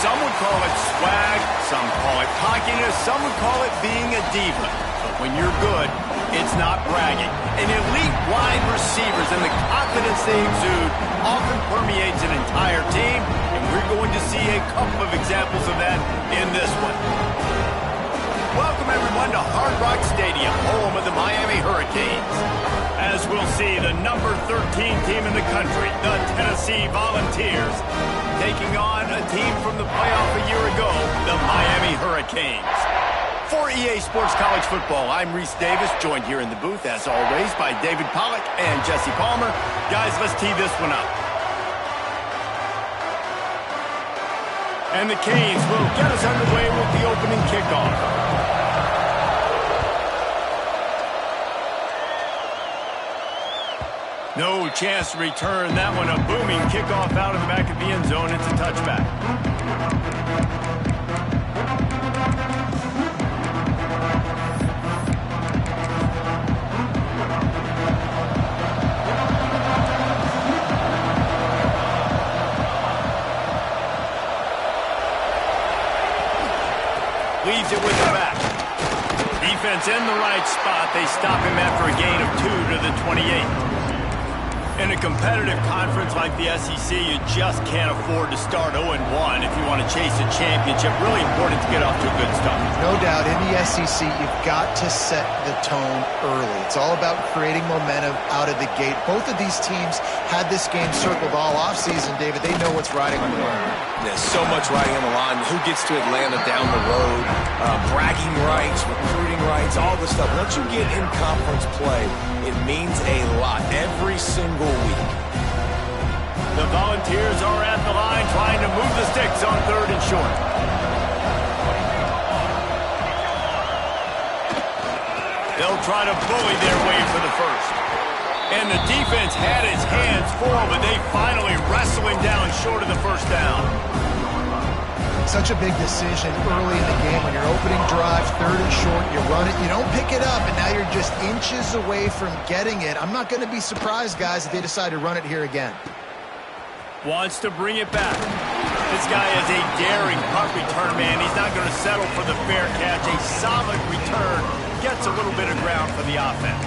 Some would call it swag, some call it cockiness, some would call it being a diva. But when you're good, it's not bragging. An elite wide receivers and the confidence they exude often permeates an entire team, and we're going to see a couple of examples of that in this one. Welcome, everyone, to Hard Rock Stadium, home of the Miami Hurricanes. As we'll see, the number 13 team in the country, the Tennessee Volunteers, taking on a team from the playoff a year ago, the Miami Hurricanes. For EA Sports College Football, I'm Reese Davis, joined here in the booth, as always, by David Pollack and Jesse Palmer. Guys, let's tee this one up. And the Canes will get us underway with the opening kickoff. No chance to return that one. A booming kickoff out of the back of the end zone. It's a touchback. Leaves it with the back. Defense in the right spot. They stop him after a gain of 2 to the 28. In a competitive conference like the SEC, you just can't afford to start 0-1 if you want to chase a championship. Really important to get off to a good start. No doubt, in the SEC, you've got to set the tone early. It's all about creating momentum out of the gate. Both of these teams had this game circled all offseason, David. They know what's riding on the line. There's so much riding on the line. Who gets to Atlanta down the road? Bragging rights, recruiting rights, all this stuff. Once you get in conference play, it means a lot every single week. The Volunteers are at the line trying to move the sticks on 3rd and short. They'll try to bully their way for the first. And the defense had his hands full, but they finally wrestle him down short of the first down. Such a big decision early in the game. When you're opening drive, 3rd and short, you run it, you don't pick it up, and now you're just inches away from getting it. I'm not going to be surprised, guys, if they decide to run it here again. Wants to bring it back. This guy is a daring punt return man. He's not going to settle for the fair catch. A solid return gets a little bit of ground for the offense.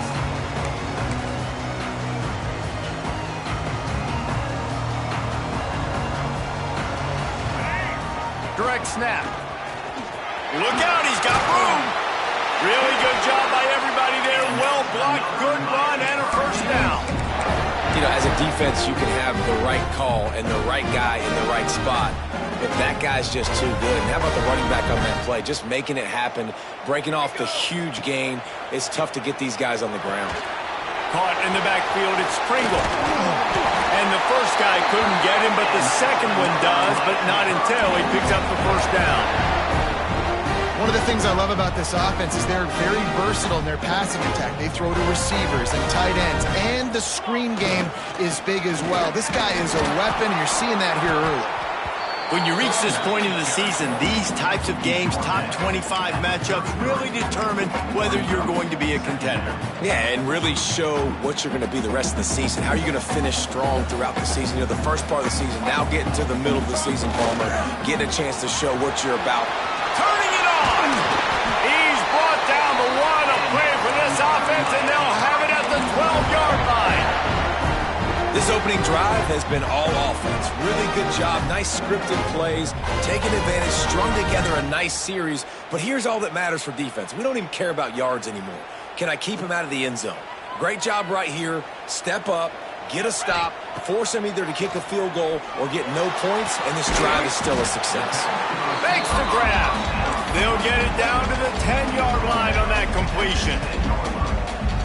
Direct snap. Look out, he's got room. Really good job by everybody there. Well blocked, good run, and a first down. You know, as a defense, you can have the right call and the right guy in the right spot, but that guy's just too good. And how about the running back on that play? Just making it happen, breaking off the huge gain. It's tough to get these guys on the ground. Caught in the backfield, it's Pringle. And the first guy couldn't get him, but the second one does, but not until he picks up the first down. One of the things I love about this offense is they're very versatile in their passing attack. They throw to receivers and tight ends, and the screen game is big as well. This guy is a weapon, and you're seeing that here early. When you reach this point in the season, these types of games, top 25 matchups, really determine whether you're going to be a contender. Yeah, and really show what you're going to be the rest of the season. How are you going to finish strong throughout the season? You know, the first part of the season, now getting to the middle of the season, Palmer, getting a chance to show what you're about. Turning it on! He's brought down the one, a play for this offense, and they'll have it at the 12-yard line. This opening drive has been all offense. Really good job. Nice scripted plays, taking advantage, strung together a nice series. But here's all that matters for defense. We don't even care about yards anymore. Can I keep him out of the end zone? Great job right here. Step up, get a stop, force him either to kick a field goal or get no points, and this drive is still a success. Makes the grab. They'll get it down to the 10-yard line on that completion.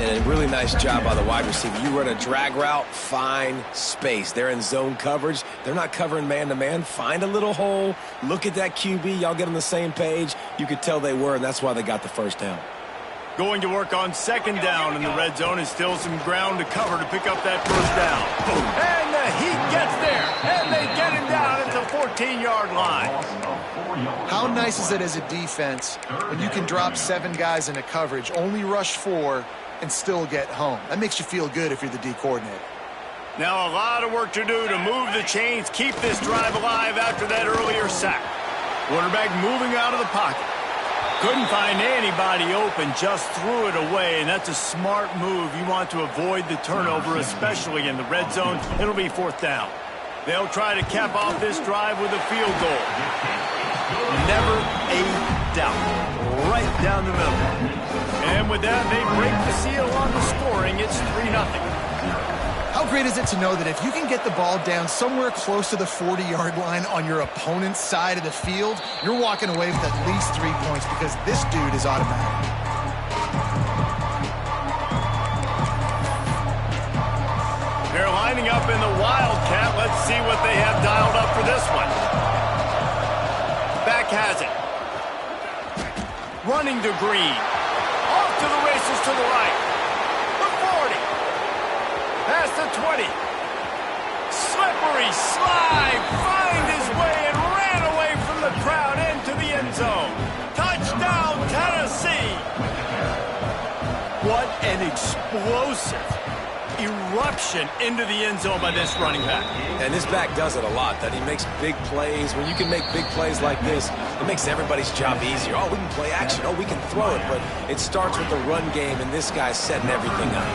And a really nice job by the wide receiver. You run a drag route, find space. They're in zone coverage. They're not covering man-to-man. Find a little hole. Look at that QB. Y'all get on the same page. You could tell they were, and that's why they got the first down. Going to work on 2nd down in the red zone. Is still some ground to cover to pick up that first down. Boom. And the Heat gets there. And they get him down at the 14-yard line. How nice is it as a defense when you can drop 7 guys into coverage, only rush 4, and still get home? That makes you feel good if you're the D coordinator. Now a lot of work to do to move the chains, keep this drive alive after that earlier sack. Quarterback moving out of the pocket. Couldn't find anybody open, just threw it away, and that's a smart move. You want to avoid the turnover, especially in the red zone. It'll be 4th down. They'll try to cap off this drive with a field goal. Never a doubt. Right down the middle. And with that, they break the seal on the scoring. It's 3-0. How great is it to know that if you can get the ball down somewhere close to the 40-yard line on your opponent's side of the field, you're walking away with at least 3 points because this dude is automatic. They're lining up in the Wildcat. Let's see what they have dialed up for this one. Back has it. Running to Green. Off to the races to the right. The 40. Past the 20. Slippery slide. Find his way and ran away from the crowd into the end zone. Touchdown, Tennessee. What an explosive eruption into the end zone by this running back. And this back does it a lot, that he makes big plays. When you can make big plays like this, it makes everybody's job easier. Oh, we can play action. Oh, we can throw it. But it starts with the run game, and this guy's setting everything up.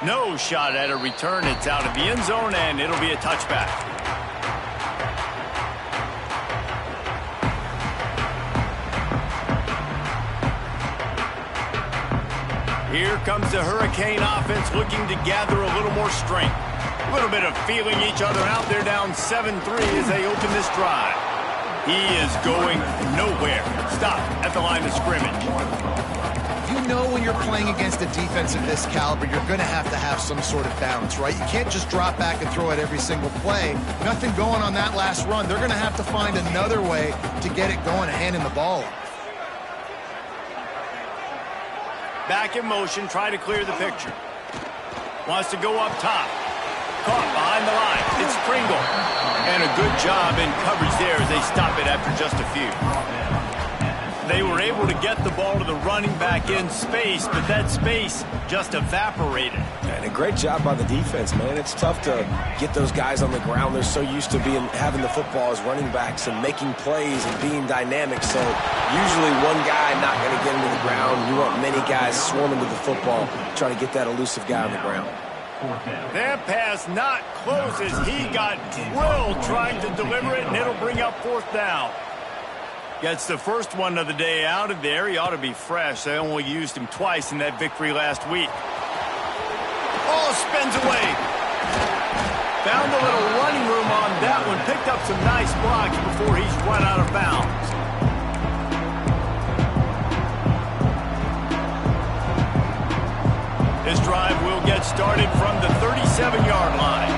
No shot at a return. It's out of the end zone, and it'll be a touchback. Here comes the Hurricane offense looking to gather a little more strength. A little bit of feeling each other out. They're down 7-3 as they open this drive. He is going nowhere. Stop at the line of scrimmage. You know when you're playing against a defense of this caliber, you're going to have some sort of balance, right? You can't just drop back and throw it every single play. Nothing going on that last run. They're going to have to find another way to get it going and handing the ball off. Back in motion, try to clear the picture. Wants to go up top. Caught behind the line. It's Pringle. And a good job in coverage there as they stop it after just a few. They were able to get the ball to the running back in space, but that space just evaporated. And a great job by the defense, man. It's tough to get those guys on the ground. They're so used to having the football as running backs and making plays and being dynamic. So usually one guy not going to get into the ground. You want many guys swarming to the football, trying to get that elusive guy on the ground. That pass not close as he got drilled trying to deliver it, and it'll bring up 4th down. Gets the first one of the day out of there. He ought to be fresh. They only used him twice in that victory last week. Oh, spins away. Found a little running room on that one. Picked up some nice blocks before he's run out of bounds. This drive will get started from the 37-yard line.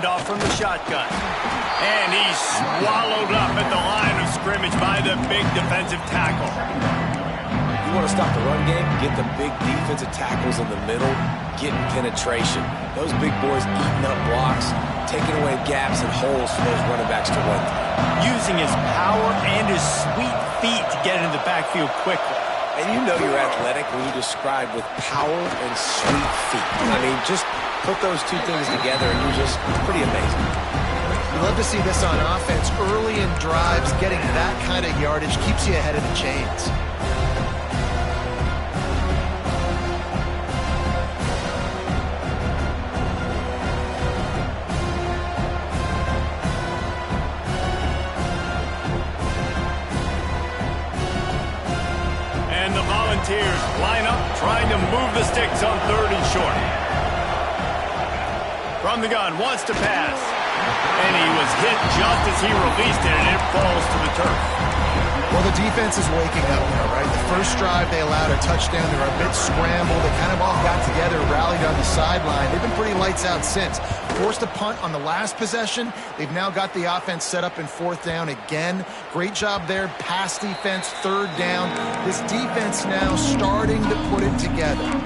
Off from the shotgun. And he's swallowed up at the line of scrimmage by the big defensive tackle. You want to stop the run game? Get the big defensive tackles in the middle, getting penetration. Those big boys eating up blocks, taking away gaps and holes for those running backs to run through. Using his power and his sweet feet to get into the backfield quickly. And you know you're athletic when you describe with power and sweet feet. I mean, just put those two things together and you're just pretty amazing. You love to see this on offense. Early in drives, getting that kind of yardage keeps you ahead of the chains. And the Volunteers line up, trying to move the sticks on 3rd and short. From the gun, wants to pass. And he was hit just as he released it, and it falls to the turf. Well, the defense is waking up now, right? The first drive, they allowed a touchdown. They were a bit scrambled. They kind of all got together, rallied on the sideline. They've been pretty lights out since. Forced a punt on the last possession. They've now got the offense set up in 4th down again. Great job there. Pass defense, 3rd down. This defense now starting to put it together.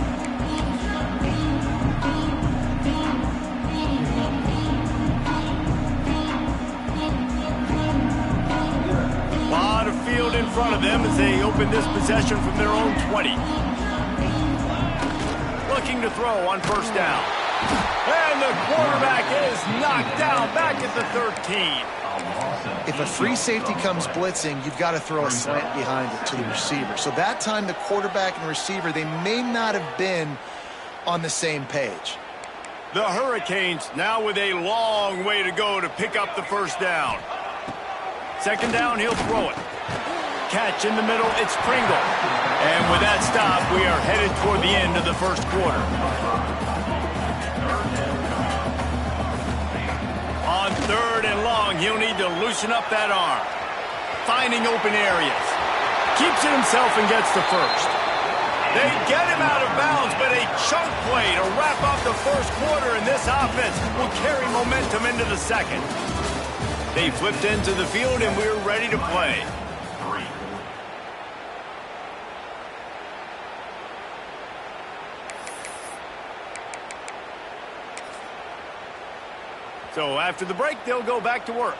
front of them as they open this possession from their own 20. Looking to throw on first down. And the quarterback is knocked down back at the 13. If a free safety comes blitzing, you've got to throw a slant behind it to the receiver. So that time the quarterback and receiver, they may not have been on the same page. The Hurricanes now with a long way to go to pick up the first down. Second down, he'll throw it. Catch in the middle, it's Pringle. And with that stop, we are headed toward the end of the first quarter. On third and long, he'll need to loosen up that arm. Finding open areas. Keeps it himself and gets the first. They get him out of bounds, but a chunk play to wrap up the first quarter, and this offense will carry momentum into the second. They flipped into the field, and we're ready to play. So after the break, they'll go back to work.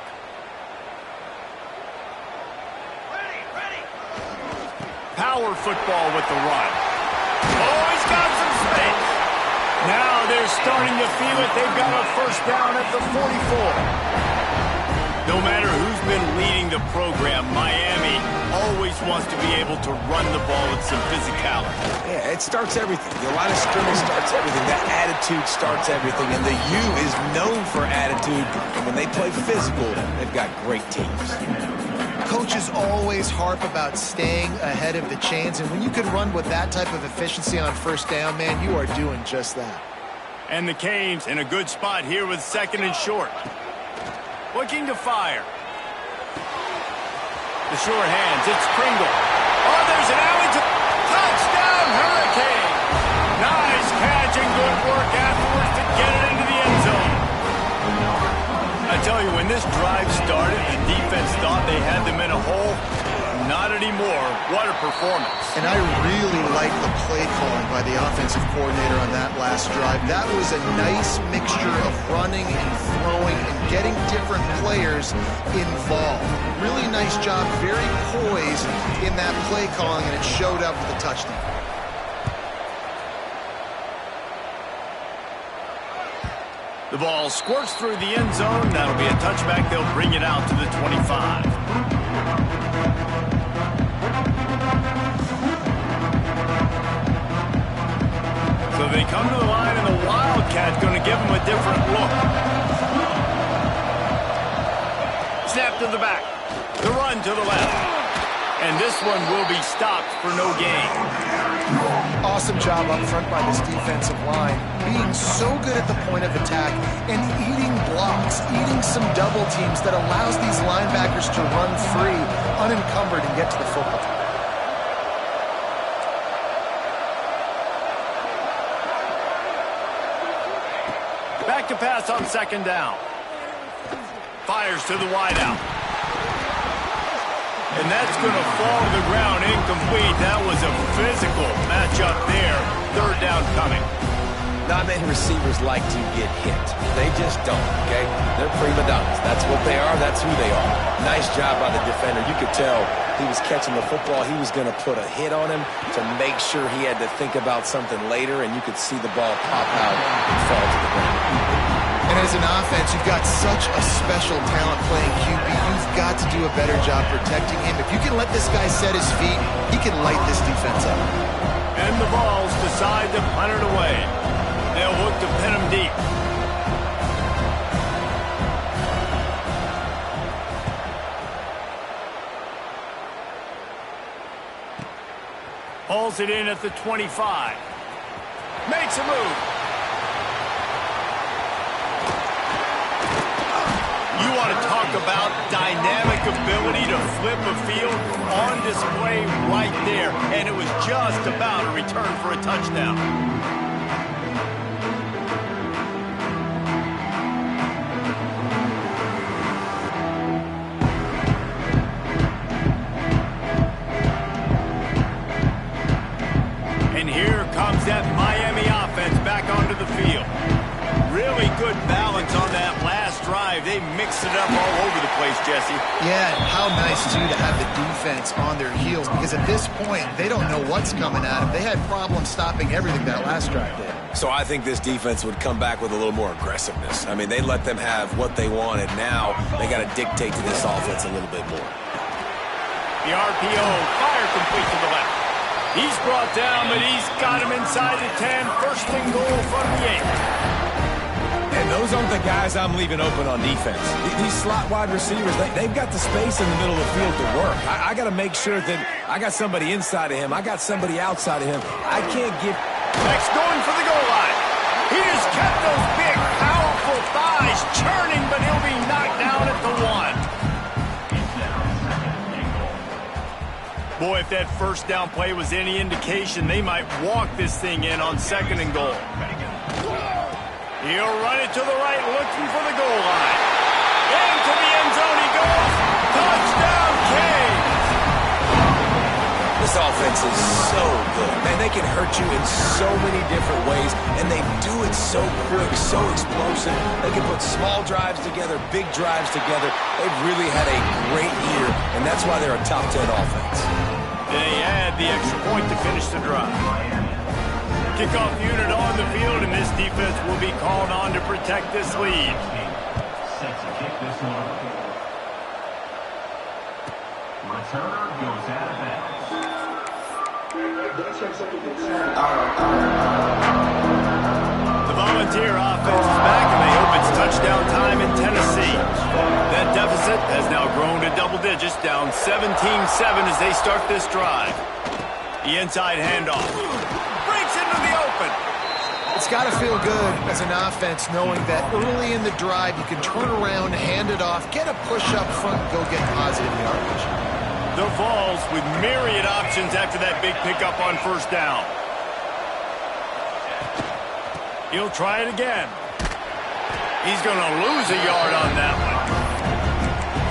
Power football with the run. Oh, he's got some space. Now they're starting to feel it. They've got a first down at the 44. No matter who's been leading the program, Miami always wants to be able to run the ball with some physicality. Yeah, it starts everything. The line of scrimmage starts everything. That attitude starts everything. And the U is known for attitude. And when they play physical, they've got great teams. Coaches always harp about staying ahead of the chains, and when you can run with that type of efficiency on first down, man, you are doing just that. And the Canes in a good spot here with second and short. Looking to fire. The sure hands, it's Pringle. Oh, there's an alley to touchdown, Hurricane. Nice catch and good work afterwards to get it into the end zone. I tell you, when this drive started, the defense thought they had them in a hole. Not anymore. What a performance. And I really like the play calling by the offensive coordinator on that last drive. That was a nice mixture of running and throwing and getting different players involved. Really nice job, very poised in that play calling, and it showed up with a touchdown. The ball squirts through the end zone. That'll be a touchback. They'll bring it out to the 25. So they come to the line, and the Wildcat's going to give them a different look. Snap to the back. The run to the left. And this one will be stopped for no gain. Awesome job up front by this defensive line, being so good at the point of attack and eating blocks, eating some double teams that allows these linebackers to run free, unencumbered, and get to the football. Back to pass on second down. Fires to the wideout. And that's going to fall to the ground incomplete. That was a physical matchup there. Third down coming. Not many receivers like to get hit. They just don't, okay? They're prima donnas. That's what they are. That's who they are. Nice job by the defender. You could tell he was catching the football. He was going to put a hit on him to make sure he had to think about something later, and you could see the ball pop out and fall to the ground. And as an offense, you've got such a special talent playing QB. You've got to do a better job protecting him. If you can let this guy set his feet, he can light this defense up. And the Vols decide to punt it away. They'll look to pin him deep. Hauls it in at the 25. Makes a move. You want to talk about dynamic ability to flip a field on display right there. And it was just about a return for a touchdown. And here comes that Miami offense back onto the field. Really good balance on that last drive. They mixed mixed it up all over the place, Jesse. Yeah, how nice, too, to have the defense on their heels, because at this point, they don't know what's coming at them. They had problems stopping everything that last drive did. So I think this defense would come back with a little more aggressiveness. I mean, they let them have what they wanted. Now they got to dictate to this offense a little bit more. The RPO, fire complete to the left. He's brought down, but he's got him inside the 10. First and goal from the 8. And those aren't the guys I'm leaving open on defense. These slot wide receivers, they've got the space in the middle of the field to work. I got to make sure that I got somebody inside of him. I got somebody outside of him. I can't give... Next going for the goal line. He just kept those big, powerful thighs churning, but he'll be knocked down at the 1. Boy, if that first down play was any indication, they might walk this thing in on second and goal. He'll run it to the right, looking for the goal line. Into the end zone he goes. Touchdown, Canes! This offense is so good. Man, they can hurt you in so many different ways, and they do it so quick, so explosive. They can put small drives together, big drives together. They've really had a great year, and that's why they're a top 10 offense. They add the extra point to finish the drive. Kickoff unit on the field, and this defense will be called on to protect this lead. Set to kick this one. Returner goes out of bounds. The Volunteer offense is back, and they hope it's touchdown time in Tennessee. That deficit has now grown to double digits, down 17-7 as they start this drive. The inside handoff. Breaks into the open. It's got to feel good as an offense knowing that early in the drive you can turn around, hand it off, get a push up front, go get positive yardage. The Vols with myriad options after that big pickup on first down. He'll try it again. He's going to lose a yard on that one.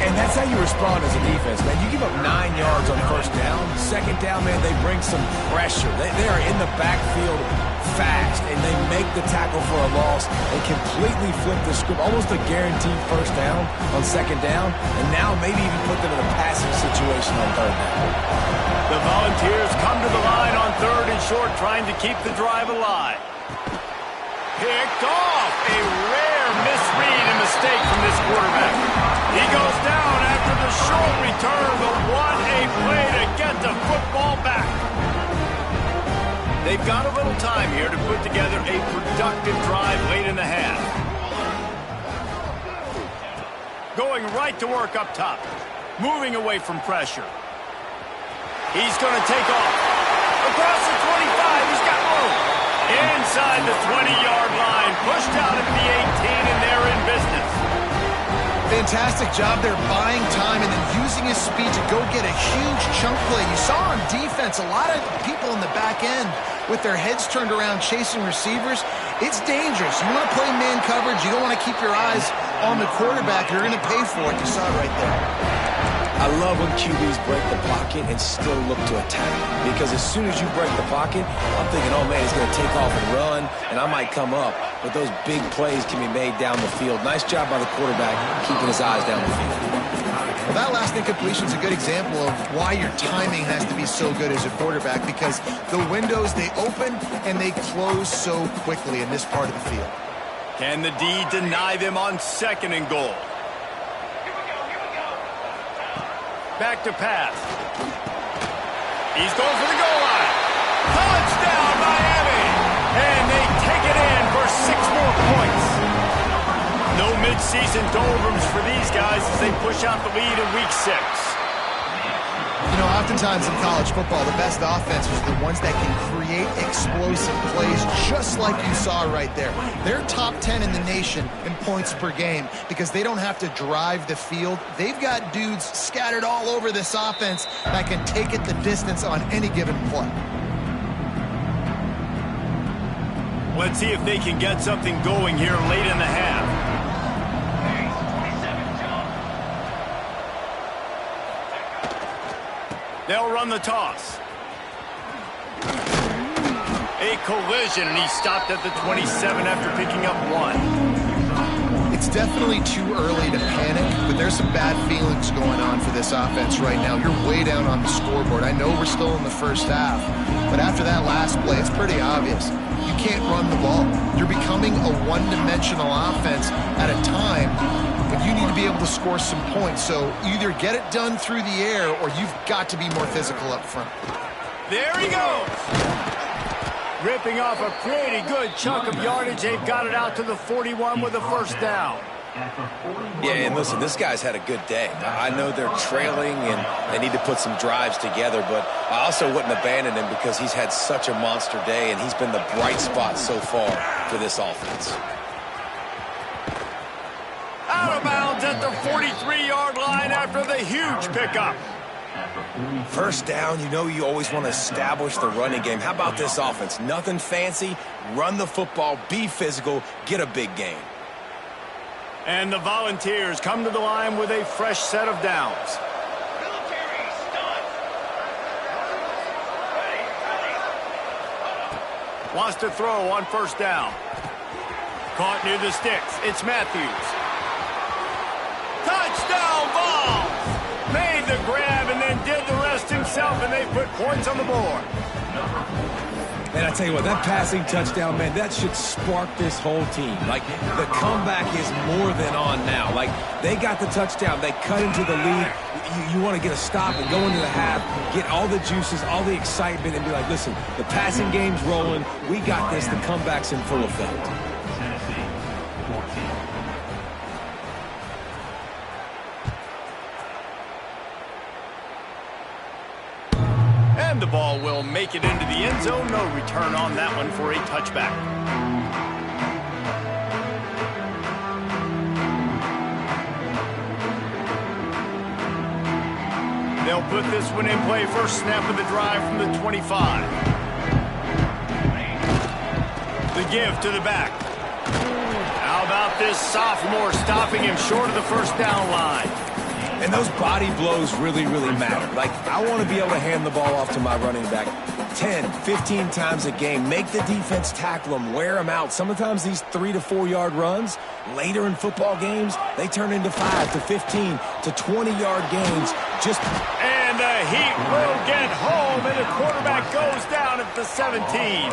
And that's how you respond as a defense, man. You give up 9 yards on first down. Second down, man, they bring some pressure. They are in the backfield fast, and they make the tackle for a loss and completely flip the script. Almost a guaranteed first down on second down, and now maybe even put them in a passing situation on third down. The Volunteers come to the line on third and short, trying to keep the drive alive. Picked off. A rare misread and mistake from this quarterback. He goes down after the short return, but what a play to get the football back. They've got a little time here to put together a productive drive late in the half. Going right to work up top. Moving away from pressure. He's going to take off. Across the 25, he's got room. Inside the 20-yard line. Pushed out at the 18, and they're in business. Fantastic job there buying time and then using his speed to go get a huge chunk play. You saw on defense a lot of people in the back end with their heads turned around chasing receivers. It's dangerous. You want to play man coverage. You don't want to keep your eyes on the quarterback. You're going to pay for it. You saw it right there. I love when QBs break the pocket and still look to attack. Because as soon as you break the pocket, I'm thinking, oh, man, he's going to take off and run, and I might come up. But those big plays can be made down the field. Nice job by the quarterback keeping his eyes down the field. Well, that last incompletion is a good example of why your timing has to be so good as a quarterback, because the windows, they open and they close so quickly in this part of the field. Can the D deny them on second and goal? Back to pass. He's going for the goal line. Touchdown, Miami! And they take it in for 6 more points. No midseason doldrums for these guys as they push out the lead in Week 6. You know, oftentimes in college football, the best offenses are the ones that can create explosive plays just like you saw right there. They're top 10 in the nation in points per game because they don't have to drive the field. They've got dudes scattered all over this offense that can take it the distance on any given play. Let's see if they can get something going here late in the half. They'll run the toss. A collision, and he stopped at the 27 after picking up 1. It's It's definitely too early to panic, but there's some bad feelings going on for this offense right now. You're way down on the scoreboard. I know we're still in the first half, but after that last play, it's pretty obvious. You can't run the ball. You're becoming a one-dimensional offense at a time when you need to be able to score some points. So either get it done through the air or you've got to be more physical up front. There he goes. Ripping off a pretty good chunk of yardage. They've got it out to the 41 with a first down. Yeah, and listen, this guy's had a good day. I know they're trailing and they need to put some drives together, but I also wouldn't abandon him because he's had such a monster day and he's been the bright spot so far for this offense. Out of bounds at the 43-yard line after the huge pickup. First down, you know you always want to establish the running game. How about this offense? Nothing fancy. Run the football, be physical, get a big gain. And the Volunteers come to the line with a fresh set of downs. Wants to throw on first down. Caught near the sticks. It's Matthews. Touchdown ball! Made the grab and then did the rest himself, and they put points on the board. And I tell you what, that passing touchdown, man, that should spark this whole team. Like, the comeback is more than on now. Like, they got the touchdown. They cut into the lead. You want to get a stop and go into the half, get all the juices, all the excitement, and be like, listen, the passing game's rolling. We got this. The comeback's in full effect. And the ball will make it into the end zone. No return on that one for a touchback. They'll put this one in play. First snap of the drive from the 25. The give to the back. How about this sophomore stopping him short of the first down line? And those body blows really, really matter. Like, I want to be able to hand the ball off to my running back 10, 15 times a game. Make the defense tackle them, wear them out. Sometimes these 3 to 4 yard runs, later in football games, they turn into 5 to 15 to 20-yard gains. And the Heat will get home, and the quarterback goes down at the 17.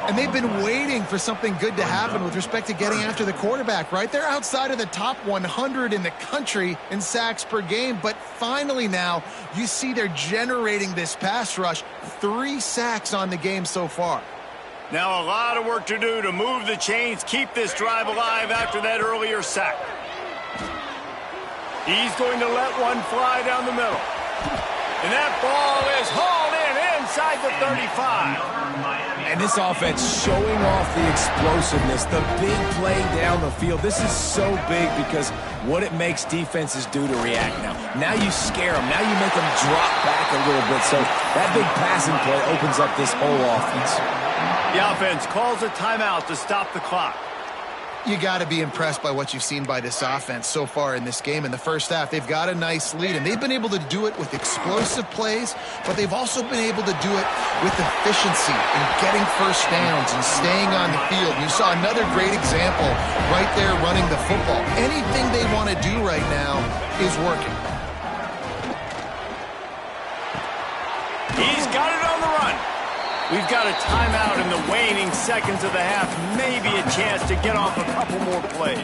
And they've been waiting for something good to happen with respect to getting after the quarterback, right? They're outside of the top 100 in the country in sacks per game, but finally now you see they're generating this pass rush. 3 sacks on the game so far. Now a lot of work to do to move the chains, keep this drive alive after that earlier sack. He's going to let one fly down the middle. And that ball is hauled in inside the 35. And this offense showing off the explosiveness, the big play down the field. This is so big because what it makes defenses do to react now. Now you scare them. Now you make them drop back a little bit. So that big passing play opens up this whole offense. The offense calls a timeout to stop the clock. You got to be impressed by what you've seen by this offense so far in this game. In the first half, they've got a nice lead, and they've been able to do it with explosive plays, but they've also been able to do it with efficiency and getting first downs and staying on the field. You saw another great example right there running the football. Anything they want to do right now is working. He's got it on the run. We've got a timeout in the waning seconds of the half. Maybe a chance to get off a couple more plays.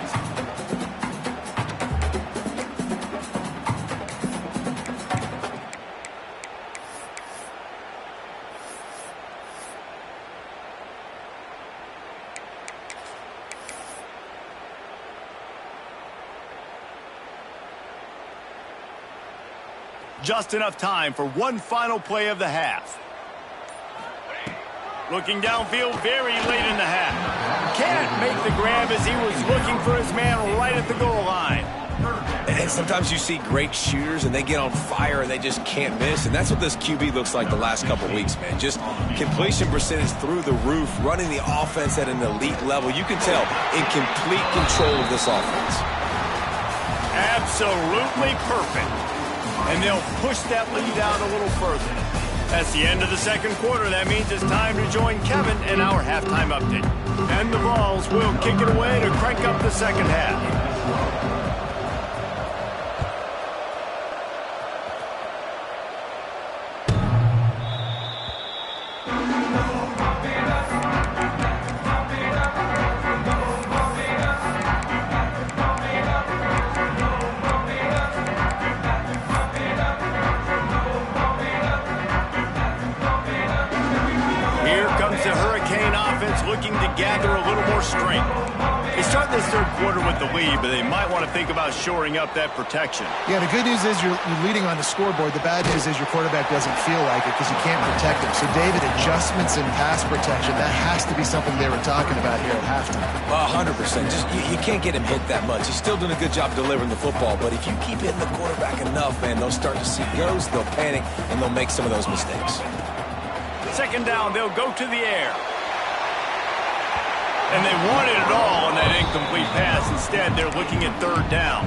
Just enough time for one final play of the half. Looking downfield very late in the half. Can't make the grab as he was looking for his man right at the goal line. And sometimes you see great shooters and they get on fire and they just can't miss. And that's what this QB looks like the last couple weeks, man. Just completion percentage through the roof, running the offense at an elite level. You can tell in complete control of this offense. Absolutely perfect. And they'll push that lead out a little further. That's the end of the second quarter. That means it's time to join Kevin in our halftime update. And the Vols will kick it away to crank up the second half. Looking to gather a little more strength. They start this third quarter with the lead, but they might want to think about shoring up that protection. Yeah, the good news is you're leading on the scoreboard. The bad news is your quarterback doesn't feel like it because you can't protect him. So, David, adjustments in pass protection, that has to be something they were talking about here at halftime. 100%. Just you can't get him hit that much. He's still doing a good job delivering the football, but if you keep hitting the quarterback enough, man, they'll start to see ghosts, they'll panic, and they'll make some of those mistakes. Second down, they'll go to the air. And they wanted it all on that incomplete pass. Instead, they're looking at third down.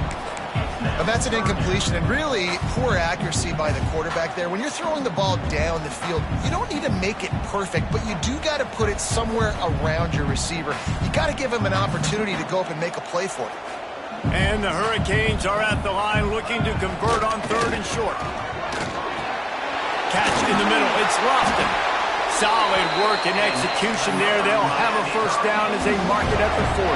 And that's an incompletion, and really poor accuracy by the quarterback there. When you're throwing the ball down the field, you don't need to make it perfect, but you do got to put it somewhere around your receiver. You got to give him an opportunity to go up and make a play for you. And the Hurricanes are at the line looking to convert on third and short. Catch in the middle. It's Lofton. Solid work and execution there. They'll have a first down as they mark it at the 40.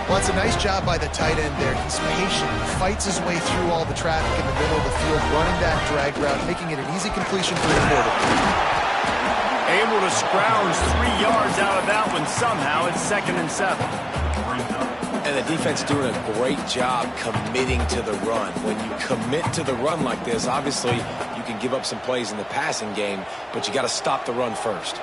Well, it's a nice job by the tight end there. He's patient. He fights his way through all the traffic in the middle of the field, running that drag route, making it an easy completion for the quarterback. Able to scrounge 3 yards out of that one somehow. It's 2nd and 7. And the defense doing a great job committing to the run. When you commit to the run like this, obviously you can give up some plays in the passing game, but you got to stop the run first.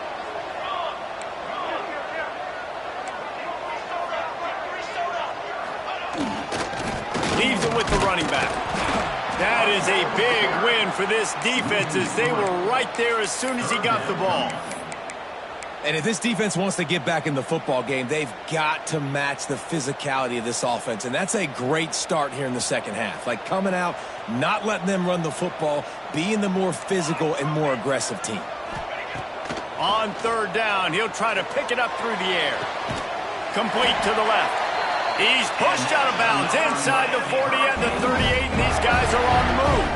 Leaves it with the running back. That is a big win for this defense as they were right there as soon as he got the ball. And if this defense wants to get back in the football game, they've got to match the physicality of this offense. And that's a great start here in the second half. Like coming out, not letting them run the football, being the more physical and more aggressive team. On third down, he'll try to pick it up through the air. Complete to the left. He's pushed out of bounds inside the 40 and the 38, and these guys are on the move.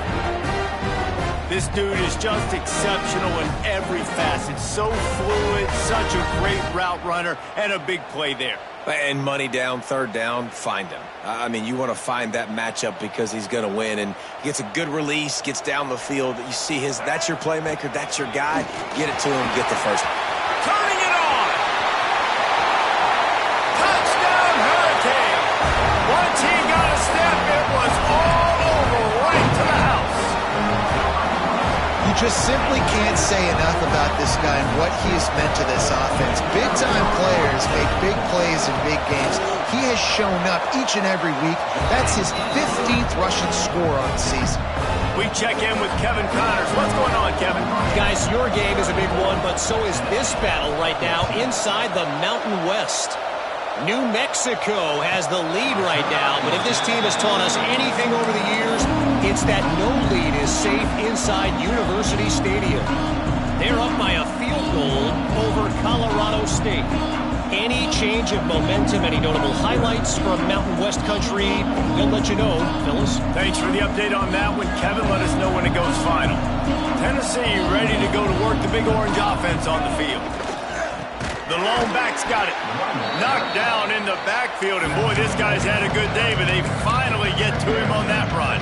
This dude is just exceptional in every facet. So fluid, such a great route runner, and a big play there. And money down, third down, find him. I mean, you want to find that matchup because he's going to win. And he gets a good release, gets down the field. You see that's your playmaker, that's your guy. Get it to him, get the first one. Turning it on. Touchdown, Hurricane. Once he got a step, it was all over right to the house. You just simply can't say enough about this guy and what he has meant to this offense. Big-time players make big plays in big games. He has shown up each and every week. That's his 15th rushing score on the season. We check in with Kevin Connors. What's going on, Kevin? Guys, your game is a big one, but so is this battle right now inside the Mountain West. New Mexico has the lead right now, but if this team has taught us anything over the years, it's that no lead is safe inside University Stadium. They're up by a field goal over Colorado State. Any change of momentum, any notable highlights from Mountain West country, we'll let you know, fellas. Thanks for the update on that one, Kevin. Let us know when it goes final. Tennessee ready to go to work the Big Orange offense on the field. The lone back's got it. Knocked down in the backfield, and boy, this guy's had a good day, but they finally get to him on that run.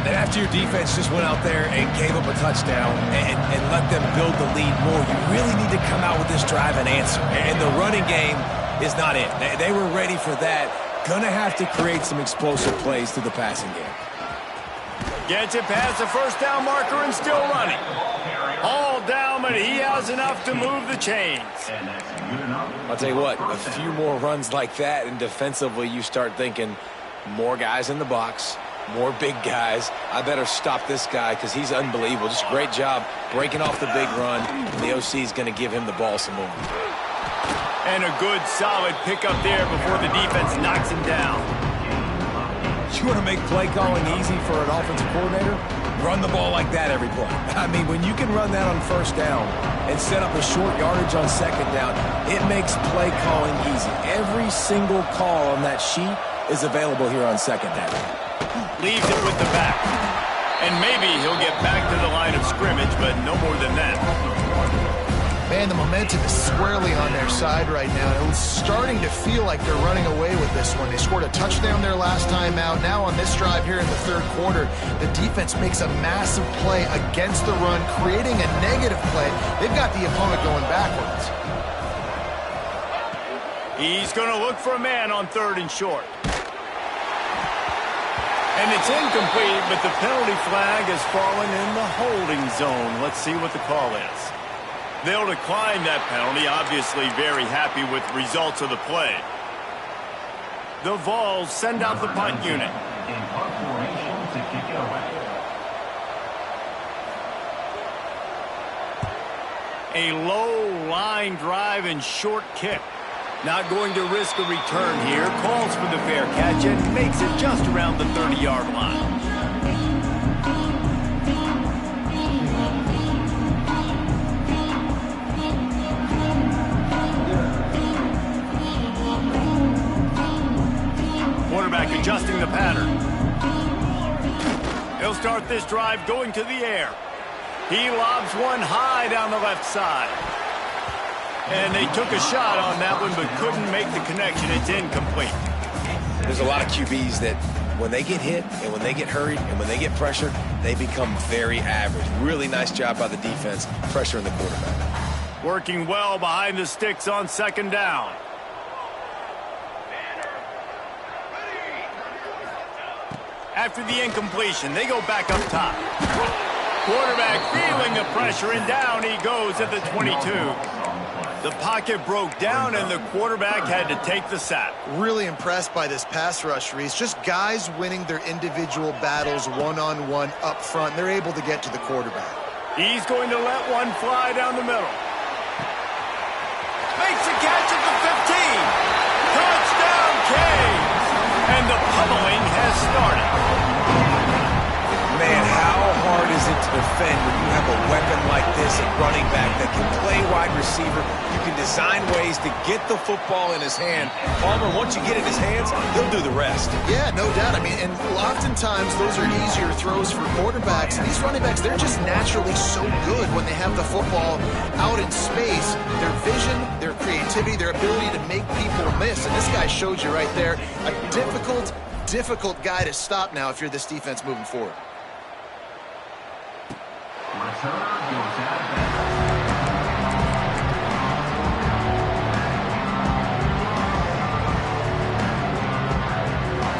And after your defense just went out there and gave up a touchdown and let them build the lead more, you really need to come out with this drive and answer. And the running game is not it. They were ready for that. Gonna have to create some explosive plays through the passing game. Gets it past the first down marker and still running. All down, but he has enough to move the chains. I'll tell you what, a few more runs like that, and defensively you start thinking more guys in the box, more big guys. I better stop this guy because he's unbelievable. Just a great job breaking off the big run, and the OC is going to give him the ball some more. And a good, solid pickup there before the defense knocks him down. You want to make play calling easy for an offensive coordinator? Run the ball like that every play. I mean, when you can run that on first down and set up a short yardage on second down, it makes play calling easy. Every single call on that sheet is available here on second down. Leaves it with the back. And maybe he'll get back to the line of scrimmage, but no more than that. Man, the momentum is squarely on their side right now. It's starting to feel like they're running away with this one. They scored a touchdown their last time out. Now on this drive here in the third quarter, the defense makes a massive play against the run, creating a negative play. They've got the opponent going backwards. He's going to look for a man on 3rd and short. And it's incomplete, but the penalty flag has fallen in the holding zone. Let's see what the call is. They'll decline that penalty, obviously very happy with the results of the play. The Vols send out the punt unit. In punt formation to kick it away. A low line drive and short kick. Not going to risk a return here. Calls for the fair catch and makes it just around the 30-yard line. Quarterback adjusting the pattern. He'll start this drive going to the air. He lobs one high down the left side. And they took a shot on that one but couldn't make the connection. It's incomplete. There's a lot of QBs that when they get hit and when they get hurried and when they get pressured, they become very average. Really nice job by the defense pressuring the quarterback. Working well behind the sticks on second down. After the incompletion, they go back up top. Quarterback feeling the pressure, and down he goes at the 22. The pocket broke down, and the quarterback had to take the sack. Really impressed by this pass rush, Reese. Just guys winning their individual battles one-on-one up front. They're able to get to the quarterback. He's going to let one fly down the middle. Makes a catch at the 15. Touchdown, Canes. And the pummeling has started. Man, how hard is it to defend when you have a weapon like this at running back that can play wide receiver? You can design ways to get the football in his hand. Palmer, once you get it in his hands, he'll do the rest. Yeah, no doubt. I mean, and oftentimes those are easier throws for quarterbacks. And these running backs, they're just naturally so good when they have the football out in space. Their vision, their creativity, their ability to make people miss. And this guy showed you right there a difficult guy to stop now if you're this defense moving forward. Returner goes out of bounds.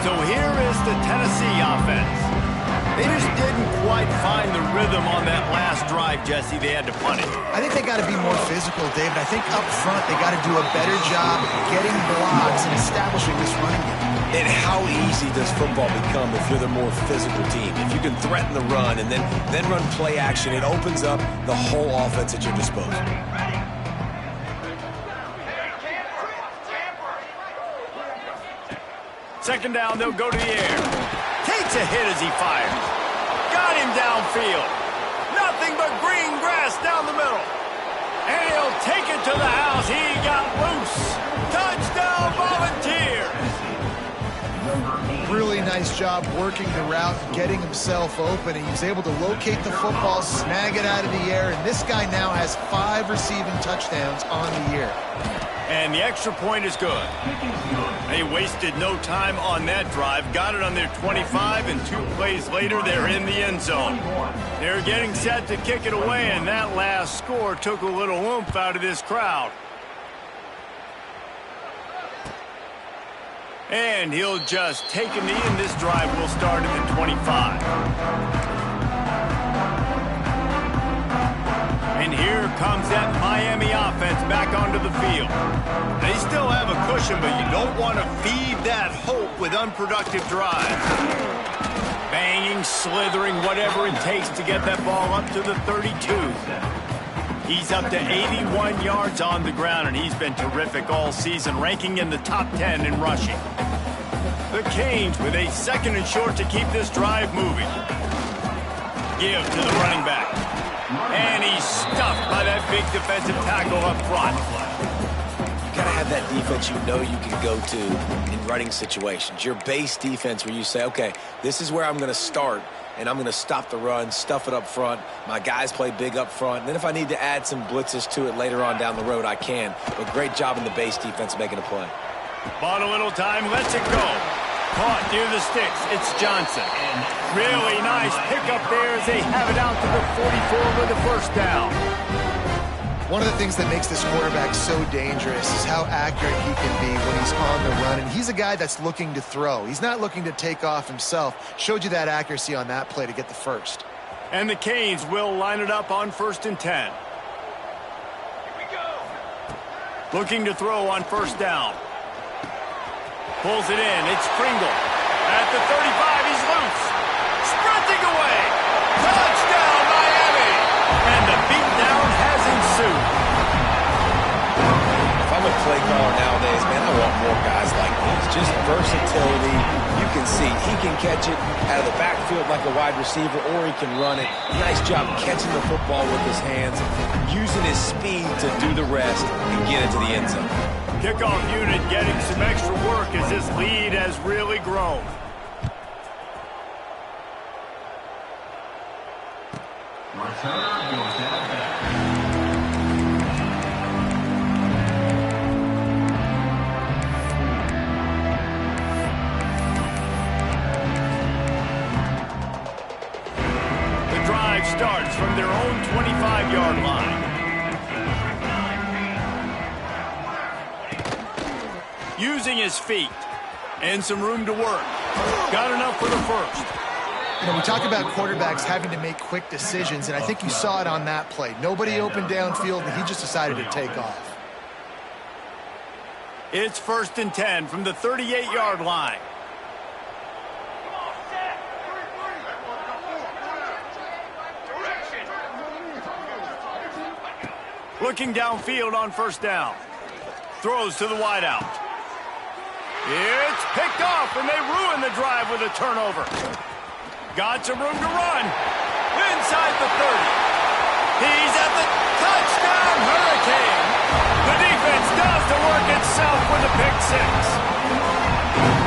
So here is the Tennessee offense. They just didn't quite find the rhythm on that last drive, Jesse. They had to punt it. I think they got to be more physical, David. I think up front they got to do a better job getting blocks and establishing this running game. And how easy does football become if you're the more physical team? If you can threaten the run and then run play action, it opens up the whole offense at your disposal. Second down, they'll go to the air. Takes a hit as he fires. Got him downfield. Nothing but green grass down the middle. And he'll take it to the house. He got loose. Touchdown, Volunteers. Really nice job working the route, getting himself open, and he was able to locate the football, snag it out of the air, and this guy now has 5 receiving touchdowns on the year. And the extra point is good. They wasted no time on that drive, got it on their 25, and 2 plays later, they're in the end zone. They're getting set to kick it away, and that last score took a little oomph out of this crowd. And he'll just take a knee, and this drive will start at the 25. And here comes that Miami offense back onto the field. They still have a cushion, but you don't want to feed that hope with unproductive drives. Banging, slithering, whatever it takes to get that ball up to the 32. He's up to 81 yards on the ground, and he's been terrific all season, ranking in the top 10 in rushing. The Canes with a 2nd and short to keep this drive moving. give to the running back. And he's stuffed by that big defensive tackle up front. You gotta have that defense you know you can go to in running situations. Your base defense where you say, okay, this is where I'm gonna start, and I'm gonna stop the run, stuff it up front. My guys play big up front. And then if I need to add some blitzes to it later on down the road, I can. But great job in the base defense making a play. Bought a little time, lets it go. Caught near the sticks. It's Johnson. Really nice pickup there as they have it out to the 44 with the first down. One of the things that makes this quarterback so dangerous is how accurate he can be when he's on the run. And he's a guy that's looking to throw. He's not looking to take off himself. Showed you that accuracy on that play to get the first. And the Canes will line it up on 1st and 10. Here we go. Looking to throw on first down. Pulls it in. It's Pringle. At the 35, he's loose. Sprinting away. Touchdown, Miami. And the beatdown has ensued. If I'm a play caller nowadays, man, I want more guys like this. Just versatility. You can see he can catch it out of the backfield like a wide receiver, or he can run it. Nice job catching the football with his hands, using his speed to do the rest and get into the end zone. Kickoff unit getting some extra work as this lead has really grown. Return goes out of bounds. The drive starts from their own 25-yard line. Using his feet and some room to work. Got enough for the first. You know, we talk about quarterbacks having to make quick decisions, and I think you saw it on that play. Nobody open downfield, and he just decided to take off. It's 1st and 10 from the 38-yard line. Looking downfield on first down. Throws to the wideout. It's picked off, and they ruin the drive with a turnover. Got some room to run. Inside the 30. He's at the touchdown Hurricane. The defense does the work itself with a pick six.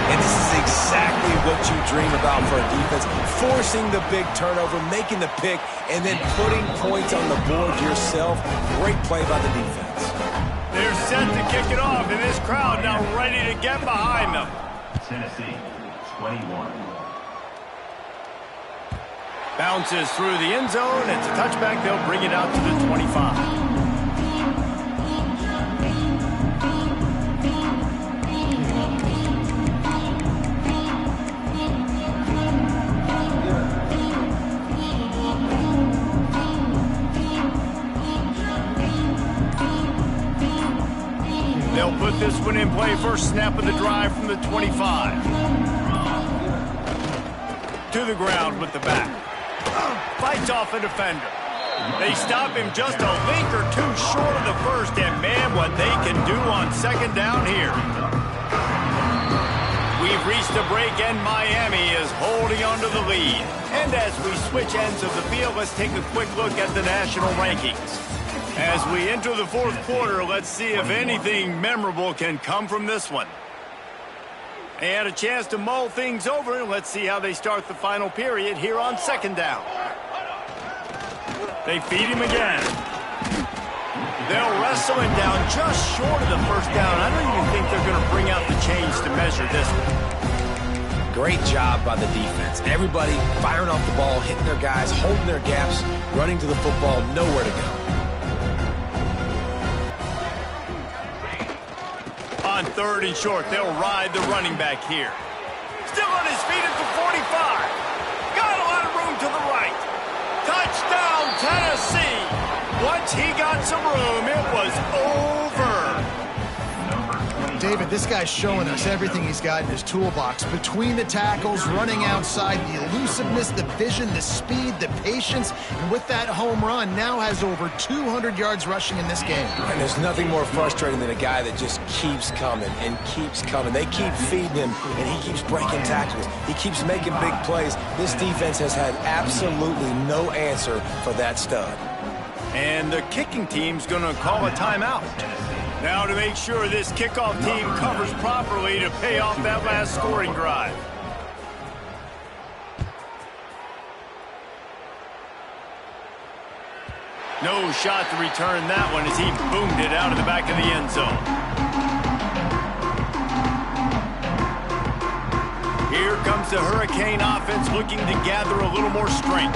And this is exactly what you dream about for a defense. Forcing the big turnover, making the pick, and then putting points on the board yourself. Great play by the defense. They're set to kick it off, and this crowd now ready to get behind them. Tennessee, 21. Bounces through the end zone. It's a touchback. They'll bring it out to the 25. They'll put this one in play. First snap of the drive from the 25. To the ground with the back. Fights off a defender. They stop him just a link or two short of the first, and man, what they can do on second down here. We've reached the break, and Miami is holding on to the lead. And as we switch ends of the field, let's take a quick look at the national rankings. As we enter the fourth quarter, let's see if anything memorable can come from this one. They had a chance to mull things over. Let's see how they start the final period here on second down. They feed him again. They'll wrestle him down just short of the first down. I don't even think they're going to bring out the chains to measure this one. Great job by the defense. Everybody firing off the ball, hitting their guys, holding their gaps, running to the football, nowhere to go. On third and short, they'll ride the running back here. Still on his feet at the 45. Got a lot of room to the right. Touchdown, Tennessee. Once he got some room, it was over. Number 28. David, this guy's showing us everything he's got in his toolbox. Between the tackles, running outside, the elusiveness, the vision, the speed, the patience, and with that home run, now has over 200 yards rushing in this game. And there's nothing more frustrating than a guy that just keeps coming and keeps coming. They keep feeding him, and he keeps breaking tackles. He keeps making big plays. This defense has had absolutely no answer for that stud. And the kicking team's going to call a timeout. Now to make sure this kickoff team covers properly to pay off that last scoring drive. No shot to return that one as he boomed it out of the back of the end zone. Here comes the Hurricane offense looking to gather a little more strength.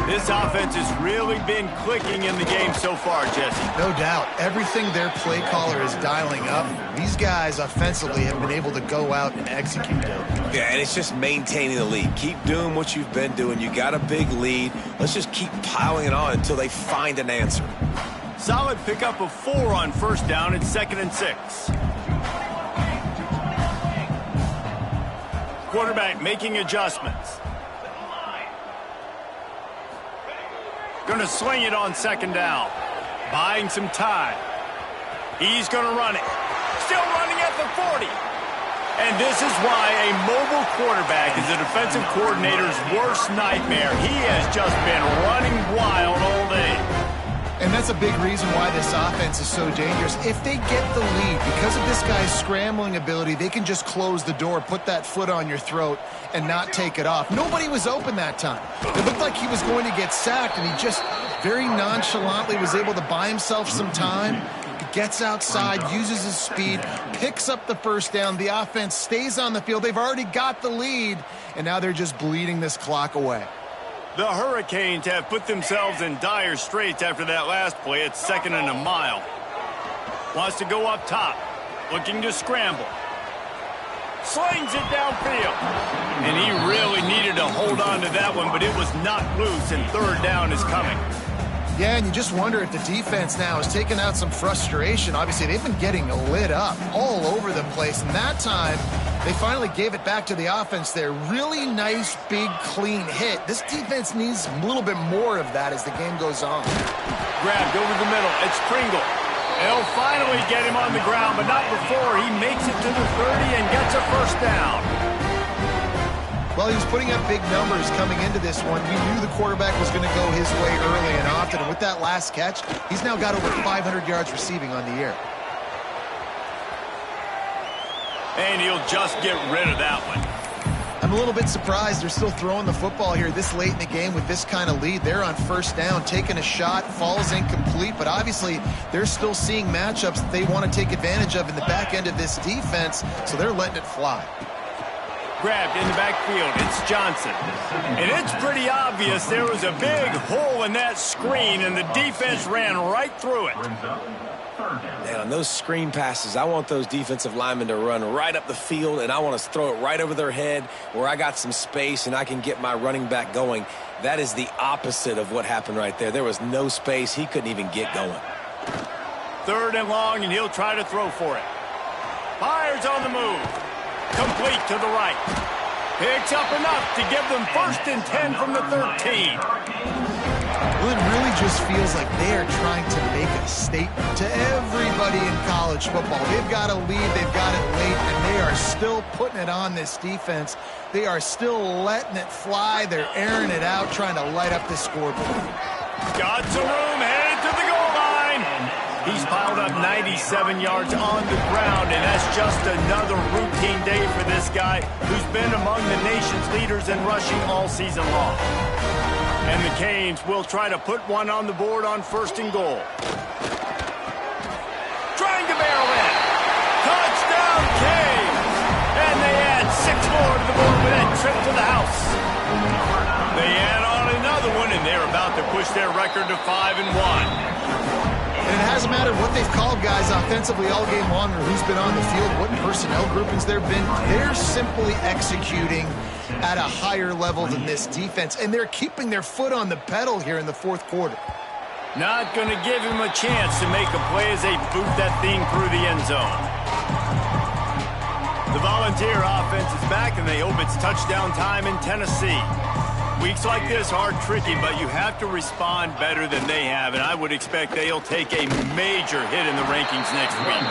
This offense has really been clicking in the game so far, Jesse. No doubt. Everything their play caller is dialing up, these guys offensively have been able to go out and execute them. Yeah, and it's just maintaining the lead. Keep doing what you've been doing. You got a big lead. Let's just keep piling it on until they find an answer. Solid pickup of 4 on first down. It's 2nd and 6. Quarterback making adjustments. Going to sling it on 2nd down. Buying some time. He's going to run it. Still running at the 40. And this is why a mobile quarterback is a defensive coordinator's worst nightmare. He has just been running wild all day. And that's a big reason why this offense is so dangerous. If they get the lead, because of this guy's scrambling ability, they can just close the door, put that foot on your throat, and not take it off. Nobody was open that time. It looked like he was going to get sacked, and he just very nonchalantly was able to buy himself some time. Gets outside, uses his speed, picks up the first down. The offense stays on the field. They've already got the lead, and now they're just bleeding this clock away. The Hurricanes have put themselves in dire straits after that last play. It's 2nd and a mile. Wants to go up top. Looking to scramble. Slings it downfield. And he really needed to hold on to that one, but it was knocked loose, and 3rd down is coming. Yeah, and you just wonder if the defense now is taking out some frustration. Obviously, they've been getting lit up all over the place, and that time they finally gave it back to the offense there. Really nice, big, clean hit. This defense needs a little bit more of that as the game goes on. Grabbed over the middle. It's Pringle. They'll finally get him on the ground, but not before he makes it to the 30 and gets a first down. Well, he was putting up big numbers coming into this one. We knew the quarterback was going to go his way early and often, and with that last catch, he's now got over 500 yards receiving on the year. And he'll just get rid of that one. I'm a little bit surprised they're still throwing the football here this late in the game with this kind of lead. They're on first down, taking a shot, falls incomplete, but obviously they're still seeing matchups that they want to take advantage of in the back end of this defense, so they're letting it fly. Grabbed in the backfield. It's Johnson. And it's pretty obvious there was a big hole in that screen, and the defense ran right through it. Man, on those screen passes, I want those defensive linemen to run right up the field, and I want to throw it right over their head where I got some space and I can get my running back going. That is the opposite of what happened right there. There was no space. He couldn't even get going. 3rd and long, and he'll try to throw for it. Fires on the move. Complete to the right. Picks up enough to give them 1st and 10 from the 13. Well, it really just feels like they are trying to make a statement to everybody in college football. They've got a lead, they've got it late, and they are still putting it on this defense. They are still letting it fly. They're airing it out, trying to light up the scoreboard. Got some room, headed to the goal line. He's piled up 97 yards on the ground, and that's just another routine day for this guy who's been among the nation's leaders in rushing all season long. And the Canes will try to put one on the board on 1st and goal. Trying to barrel in. Touchdown, Canes! And they add 6 more to the board with that trip to the house. They add on another one, and they're about to push their record to 5-1. And it hasn't mattered what they've called guys offensively all game long or who's been on the field, what personnel groupings there have been. They're simply executing at a higher level than this defense, and they're keeping their foot on the pedal here in the 4th quarter. Not going to give him a chance to make a play as they boot that thing through the end zone. The Volunteer offense is back, and they hope it's touchdown time in Tennessee. Weeks like this are tricky, but you have to respond better than they have, and I would expect they'll take a major hit in the rankings next week.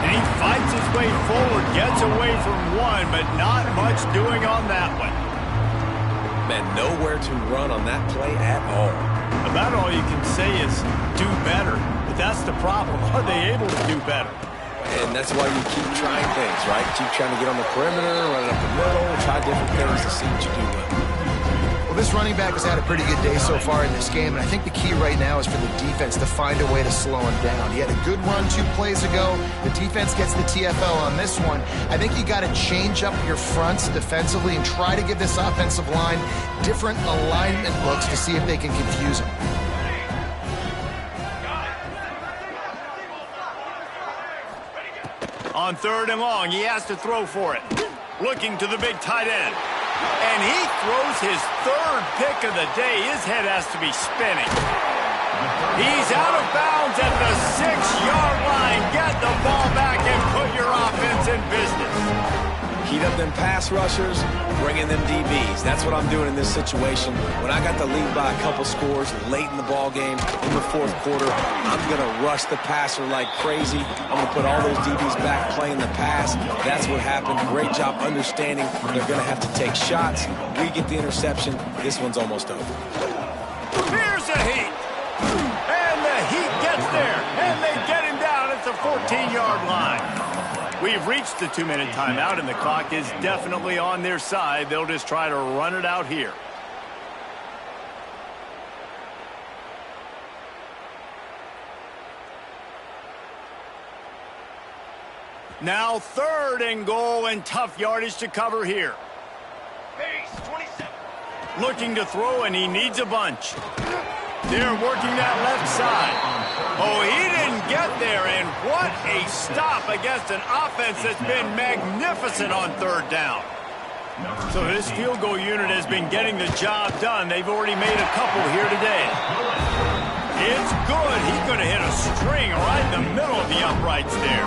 And he fights his way forward, gets away from one, but not much doing on that one. Man, nowhere to run on that play at all. About all you can say is do better, but that's the problem. Are they able to do better? And that's why you keep trying things, right? Keep trying to get on the perimeter, run it up the middle, try different things to see what you do well. Well, this running back has had a pretty good day so far in this game, and I think the key right now is for the defense to find a way to slow him down. He had a good run 2 plays ago. The defense gets the TFL on this one. I think you got to change up your fronts defensively and try to give this offensive line different alignment looks to see if they can confuse him. On 3rd and long, he has to throw for it. Looking to the big tight end. And he throws his 3rd pick of the day. His head has to be spinning. He's out of bounds at the 6-yard line. Get the ball back and put your offense in business. Heat up them pass rushers, bring in them DBs. That's what I'm doing in this situation. When I got the lead by a couple scores late in the ball game, in the 4th quarter, I'm going to rush the passer like crazy. I'm going to put all those DBs back playing the pass. That's what happened. Great job understanding they're going to have to take shots. We get the interception. This one's almost over. Here's a Heat. And the Heat gets there. And they get him down at the 14-yard line. We've reached the 2-minute timeout, and the clock is definitely on their side. They'll just try to run it out here. Now 3rd and goal, and tough yardage to cover here. Pace, 27. Looking to throw, and he needs a bunch. They're working that left side. Oh, he didn't get there, and what a stop against an offense that's been magnificent on 3rd down. So this field goal unit has been getting the job done. They've already made a couple here today. It's good. He's going to hit a string right in the middle of the uprights there.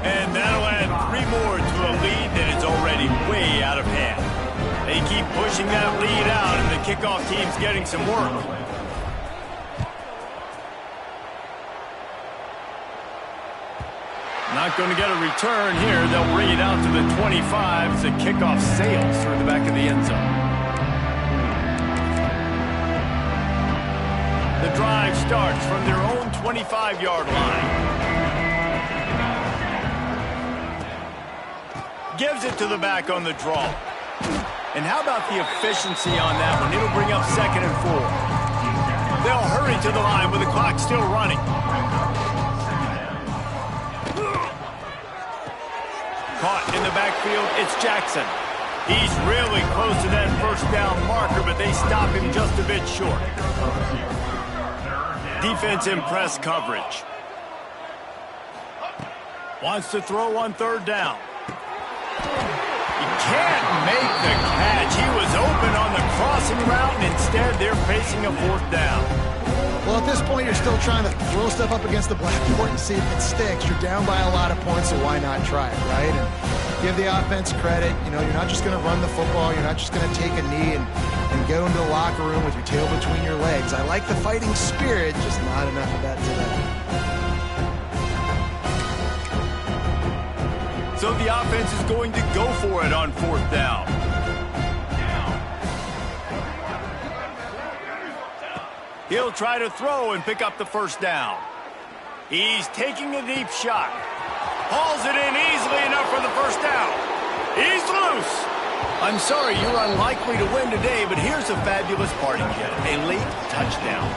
And that'll add 3 more to a lead that is already way out of hand. They keep pushing that lead out, and the kickoff team's getting some work. Not going to get a return here. They'll bring it out to the 25 as the kickoff sails through the back of the end zone. The drive starts from their own 25-yard line. Gives it to the back on the draw. And how about the efficiency on that one? It'll bring up 2nd and 4. They'll hurry to the line with the clock still running. Caught in the backfield, it's Jackson. He's really close to that 1st down marker, but they stop him just a bit short. Defense in press coverage. Wants to throw on 3rd down. He can't make the catch. He was open on the crossing route, and instead they're facing a 4th down. Well, at this point, you're still trying to throw stuff up against the blackboard and see if it sticks. You're down by a lot of points, so why not try it, right? And give the offense credit. You know, you're not just going to run the football. You're not just going to take a knee and go into the locker room with your tail between your legs. I like the fighting spirit, just not enough of that today. So the offense is going to go for it on 4th down. He'll try to throw and pick up the 1st down. He's taking a deep shot. Hauls it in easily enough for the 1st down. He's loose. I'm sorry, you're unlikely to win today, but here's a fabulous parting gift. A late touchdown.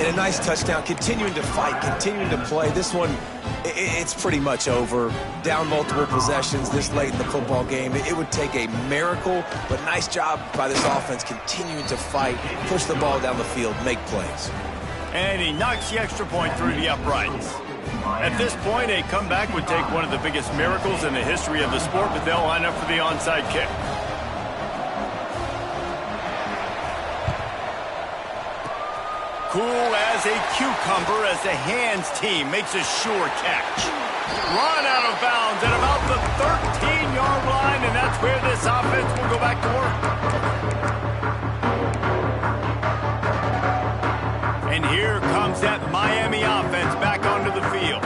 And a nice touchdown, continuing to fight, continuing to play. This one, it's pretty much over. Down multiple possessions this late in the football game. It would take a miracle, but nice job by this offense continuing to fight, push the ball down the field, make plays. And he knocks the extra point through the uprights. At this point, a comeback would take one of the biggest miracles in the history of the sport, but they'll line up for the onside kick. Cool as a cucumber as the hands team makes a sure catch. Run out of bounds at about the 13-yard line, and that's where this offense will go back to work. And here comes that Miami offense back onto the field.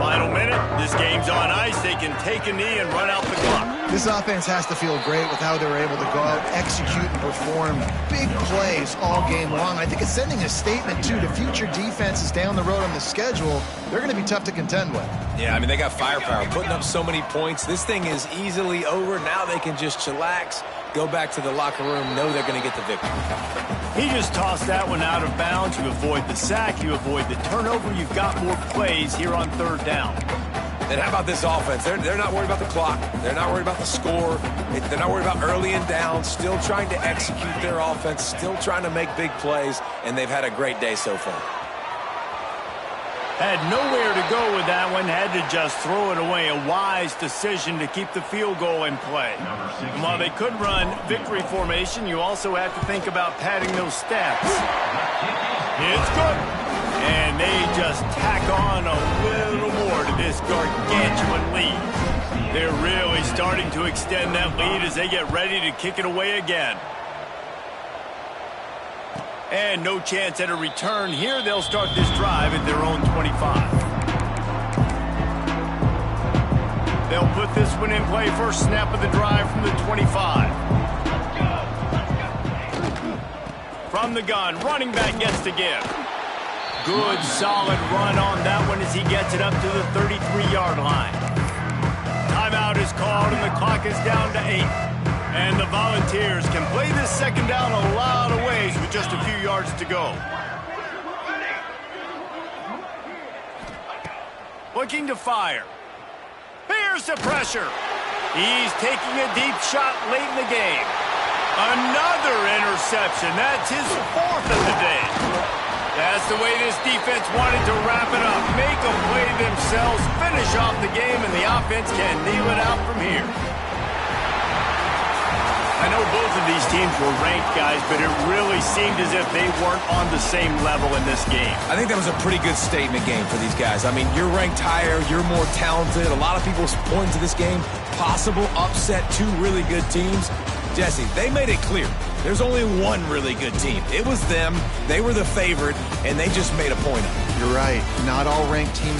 Final minute, this game's on ice. They can take a knee and run out the clock. This offense has to feel great with how they were able to go out, execute, and perform big plays all game long. I think it's sending a statement, too, to future defenses down the road on the schedule. They're going to be tough to contend with. Yeah, I mean, they got firepower, putting up so many points. This thing is easily over. Now they can just chillax, go back to the locker room, know they're going to get the victory. He just tossed that one out of bounds. You avoid the sack, you avoid the turnover. You've got more plays here on third down. And how about this offense? They're not worried about the clock. They're not worried about the score. They're not worried about early and down. Still trying to execute their offense. Still trying to make big plays. And they've had a great day so far. Had nowhere to go with that one. Had to just throw it away. A wise decision to keep the field goal in play. And while they could run victory formation, you also have to think about padding those stats. It's good. And they just tack on a little more to this gargantuan lead. They're really starting to extend that lead as they get ready to kick it away again. And no chance at a return here. They'll start this drive at their own 25. They'll put this one in play. First snap of the drive from the 25. From the gun, running back gets to give. Good, solid run on that one as he gets it up to the 33-yard line. Timeout is called, and the clock is down to 8. And the Volunteers can play this second down a lot of ways with just a few yards to go. Looking to fire. Here's the pressure. He's taking a deep shot late in the game. Another interception. That's his 4th of the day. That's the way this defense wanted to wrap it up. Make a play themselves, finish off the game, and the offense can kneel it out from here. I know both of these teams were ranked, guys, but it really seemed as if they weren't on the same level in this game. I think that was a pretty good statement game for these guys. I mean, you're ranked higher, you're more talented. A lot of people point to this game, possible upset, 2 really good teams. Jesse, they made it clear. There's only one really good team. It was them. They were the favorite, and they just made a point of it. You're right. Not all ranked teams